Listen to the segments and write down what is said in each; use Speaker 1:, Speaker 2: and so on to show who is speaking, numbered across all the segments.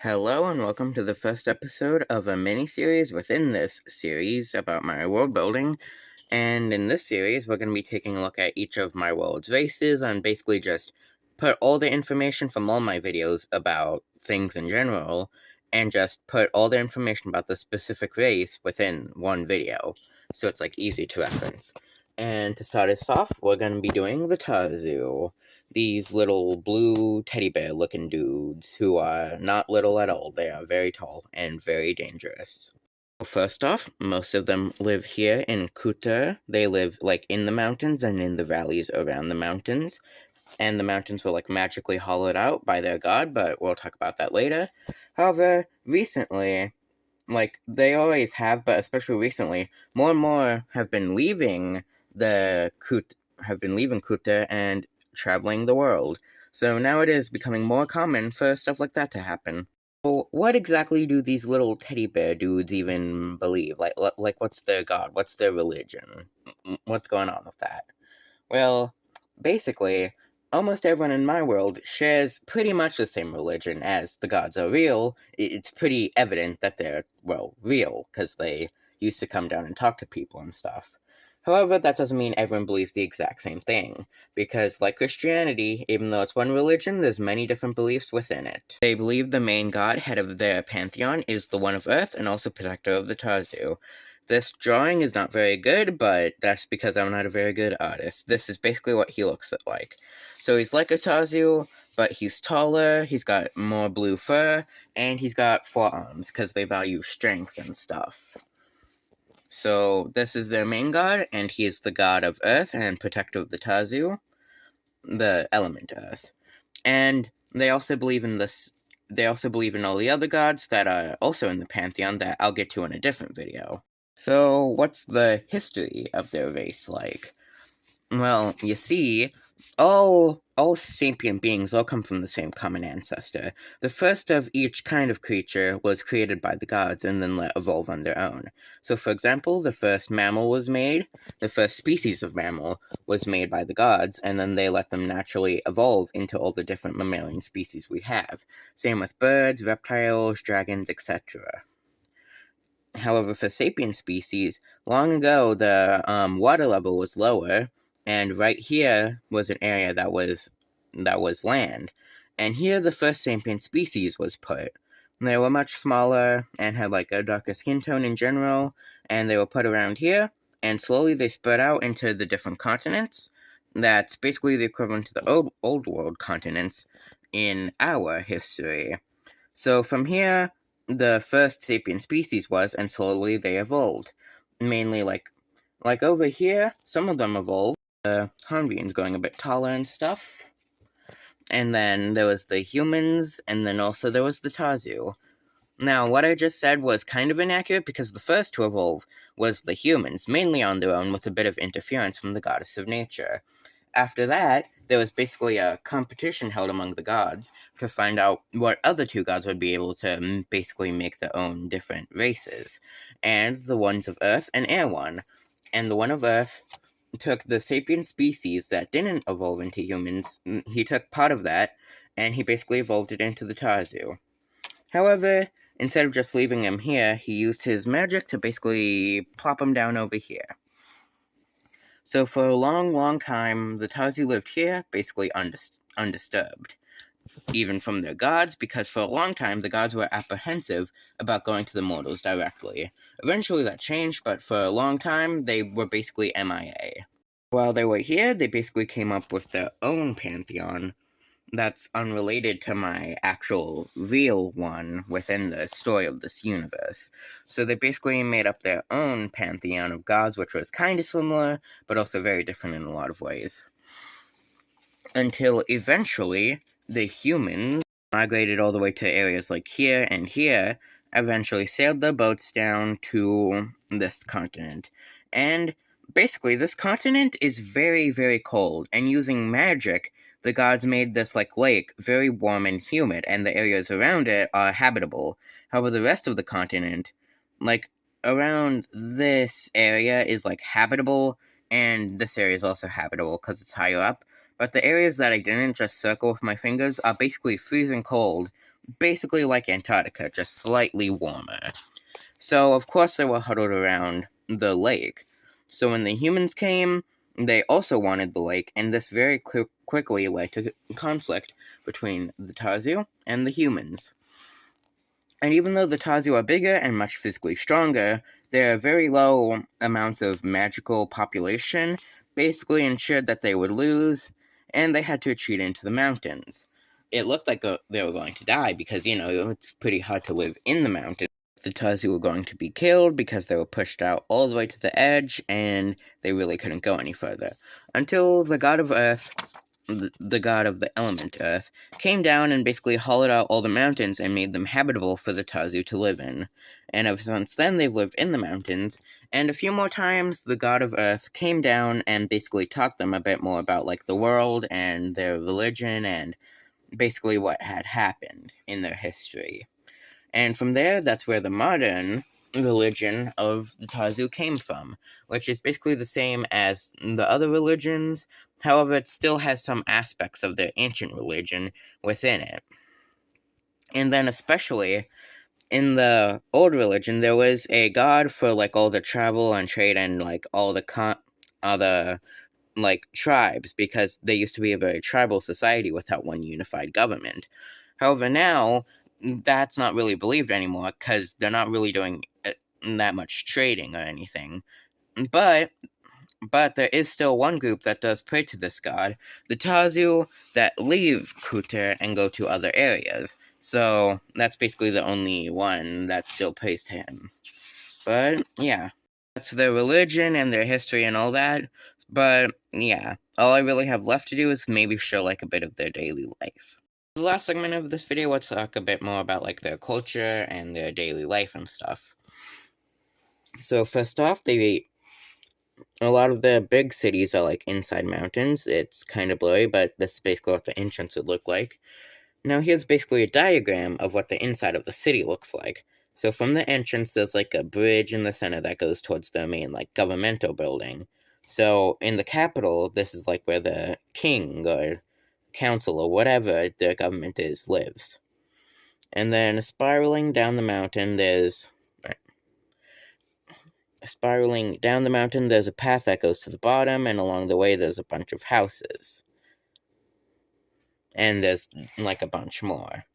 Speaker 1: Hello and welcome to the first episode of a mini-series within this series about my world building. And in this series, we're going to be taking a look at each of my world's races and basically just put all the information from all my videos about things in general and just put all the information about the specific race within one video. So it's easy to reference. And to start us off, we're going to be doing the Tarsu. These little blue teddy bear looking dudes who are not little at all. They are very tall and very dangerous. First off, most of them live here in Kuta. They live in the mountains and in the valleys around the mountains. And the mountains were magically hollowed out by their god, but we'll talk about that later. However, recently, they always have, but especially recently, more and more have been leaving Kuta and traveling the world. So now it is becoming more common for stuff like that to happen. Well, what exactly do these little teddy bear dudes even believe? What's their god? What's their religion? What's going on with that? Well, basically, almost everyone in my world shares pretty much the same religion. As the gods are real, it's pretty evident that they're, real, because they used to come down and talk to people and stuff. However, that doesn't mean everyone believes the exact same thing, because like Christianity, even though it's one religion, there's many different beliefs within it. They believe the main god, head of their pantheon, is the one of Earth and also protector of the Tarsu. This drawing is not very good, but that's because I'm not a very good artist. This is basically what he looks like. So he's like a Tarsu, but he's taller, he's got more blue fur, and he's got 4 arms, because they value strength and stuff. So this is their main god, and he is the god of Earth and protector of the Tarsu, the element Earth. And they also believe in this. They also believe in all the other gods that are also in the pantheon that I'll get to in a different video. So what's the history of their race like? Well, you see, all sapient beings all come from the same common ancestor. The first of each kind of creature was created by the gods and then let evolve on their own. So, for example, the first mammal was made, the first species of mammal was made by the gods, and then they let them naturally evolve into all the different mammalian species we have. Same with birds, reptiles, dragons, etc. However, for sapient species, long ago the water level was lower, and right here was an area that was land. And here the first sapient species was put. They were much smaller and had a darker skin tone in general, and they were put around here, and slowly they spread out into the different continents. That's basically the equivalent to the old world continents in our history. So from here, the first sapient species was, and slowly they evolved. Mainly like over here, some of them evolved. The hornbeams going a bit taller and stuff. And then there was the humans, and then also there was the Tarsu. Now, what I just said was kind of inaccurate because the first to evolve was the humans, mainly on their own with a bit of interference from the goddess of nature. After that, there was basically a competition held among the gods to find out what other 2 gods would be able to basically make their own different races. And the ones of Earth and Air won. And the one of Earth took the sapient species that didn't evolve into humans. He took part of that, and he basically evolved it into the Tarsu. However, instead of just leaving him here, he used his magic to basically plop him down over here. So for a long, long time, the Tarsu lived here, basically undisturbed, even from their gods, because for a long time, the gods were apprehensive about going to the mortals directly. Eventually that changed, but for a long time, they were basically MIA. While they were here, they basically came up with their own pantheon that's unrelated to my actual real one within the story of this universe. So they basically made up their own pantheon of gods, which was kind of similar, but also very different in a lot of ways. Until eventually, the humans migrated all the way to areas like here and here, eventually sailed their boats down to this continent. And basically, this continent is very, very cold, and using magic, the gods made this lake very warm and humid, and the areas around it are habitable. However, the rest of the continent, around this area is habitable, and this area is also habitable because it's higher up. But the areas that I didn't just circle with my fingers are basically freezing cold, basically like Antarctica, just slightly warmer. So, of course, they were huddled around the lake. So, when the humans came, they also wanted the lake, and this very quickly led to conflict between the Tarsu and the humans. And even though the Tarsu are bigger and much physically stronger, their very low amounts of magical population basically ensured that they would lose, and they had to retreat into the mountains. It looked like they were going to die because, it's pretty hard to live in the mountains. The Tarsu were going to be killed because they were pushed out all the way to the edge, and they really couldn't go any further. Until the god of Earth, the god of the element Earth, came down and basically hollowed out all the mountains and made them habitable for the Tarsu to live in. And ever since then, they've lived in the mountains. And a few more times, the god of Earth came down and basically taught them a bit more about, like, the world and their religion and basically what had happened in their history. And from there, that's where the modern religion of the Tarsu came from, which is basically the same as the other religions. However, it still has some aspects of their ancient religion within it. And then, especially in the old religion, there was a god for, like, all the travel and trade and, like, all the other, like, tribes, because they used to be a very tribal society without one unified government. However, now that's not really believed anymore because they're not really doing that much trading or anything. But there is still one group that does pray to this god, the Tarsu, that leave Kuter and go to other areas. So that's basically the only one that still prays to him. But yeah, that's their religion and their history and all that. But yeah, all I really have left to do is maybe show, like, a bit of their daily life. The last segment of this video, let's talk a bit more about, like, their culture and their daily life and stuff. So first off, a lot of the big cities are, like, inside mountains. It's kind of blurry, but this is basically what the entrance would look like. Now here's basically a diagram of what the inside of the city looks like. So from the entrance, there's, like, a bridge in the center that goes towards the main, like, governmental building. So in the capital, this is, like, where the king or council or whatever the government is lives. And then spiraling down the mountain, there's a path that goes to the bottom, and along the way there's a bunch of houses. And there's, like, a bunch more.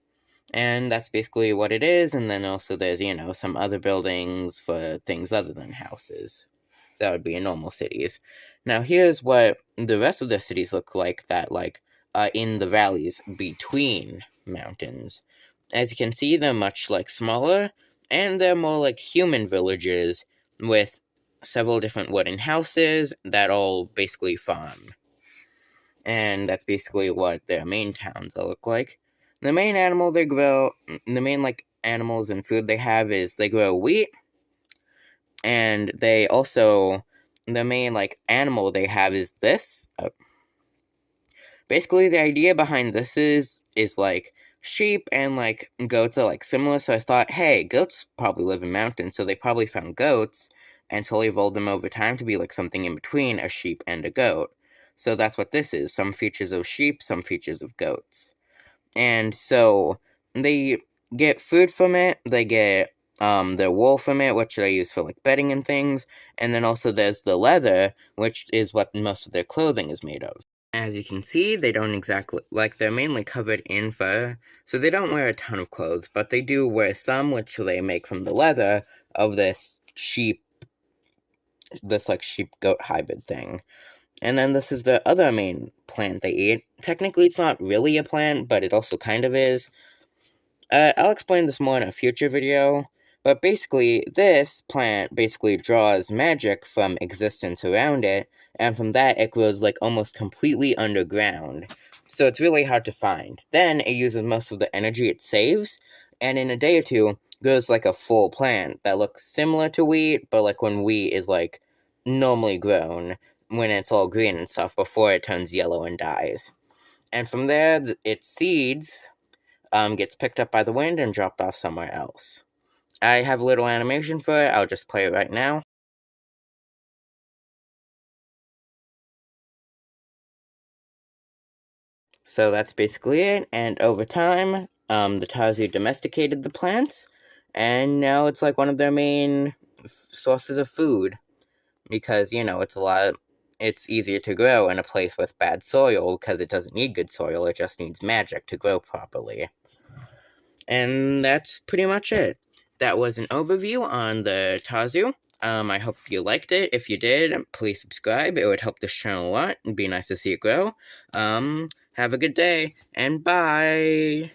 Speaker 1: And that's basically what it is, and then also there's, some other buildings for things other than houses. That would be in normal cities. Now here's what the rest of the cities look like that, like, in the valleys between mountains. As you can see, they're much, like, smaller, and they're more like human villages with several different wooden houses that all basically farm. And that's basically what their main towns look like. The main like, animals and food they have is they grow wheat, and they also, the main, like, animal they have is this. Basically, the idea behind this is like, sheep and, like, goats are, like, similar, so I thought, hey, goats probably live in mountains, so they probably found goats and slowly evolved them over time to be, like, something in between a sheep and a goat. So that's what this is, some features of sheep, some features of goats. And so they get food from it, they get their wool from it, which they use for, like, bedding and things, and then also there's the leather, which is what most of their clothing is made of. As you can see, they don't exactly, like, they're mainly covered in fur, so they don't wear a ton of clothes, but they do wear some, which they make from the leather of this like, sheep-goat hybrid thing. And then this is the other main plant they eat. Technically, it's not really a plant, but it also kind of is. I'll explain this more in a future video, but basically, this plant basically draws magic from existence around it, and from that, it grows, like, almost completely underground. So it's really hard to find. Then, it uses most of the energy it saves, and in a day or two, grows, like, a full plant that looks similar to wheat, but, like, when wheat is, like, normally grown, when it's all green and stuff, before it turns yellow and dies. And from there, its seeds gets picked up by the wind and dropped off somewhere else. I have a little animation for it, I'll just play it right now. So that's basically it, and over time, the Tarsu domesticated the plants, and now it's like one of their main sources of food because it's easier to grow in a place with bad soil because it doesn't need good soil, it just needs magic to grow properly. And that's pretty much it. That was an overview on the Tarsu. I hope you liked it. If you did, please subscribe. It would help this channel a lot. It'd be nice to see it grow. Have a good day, and bye!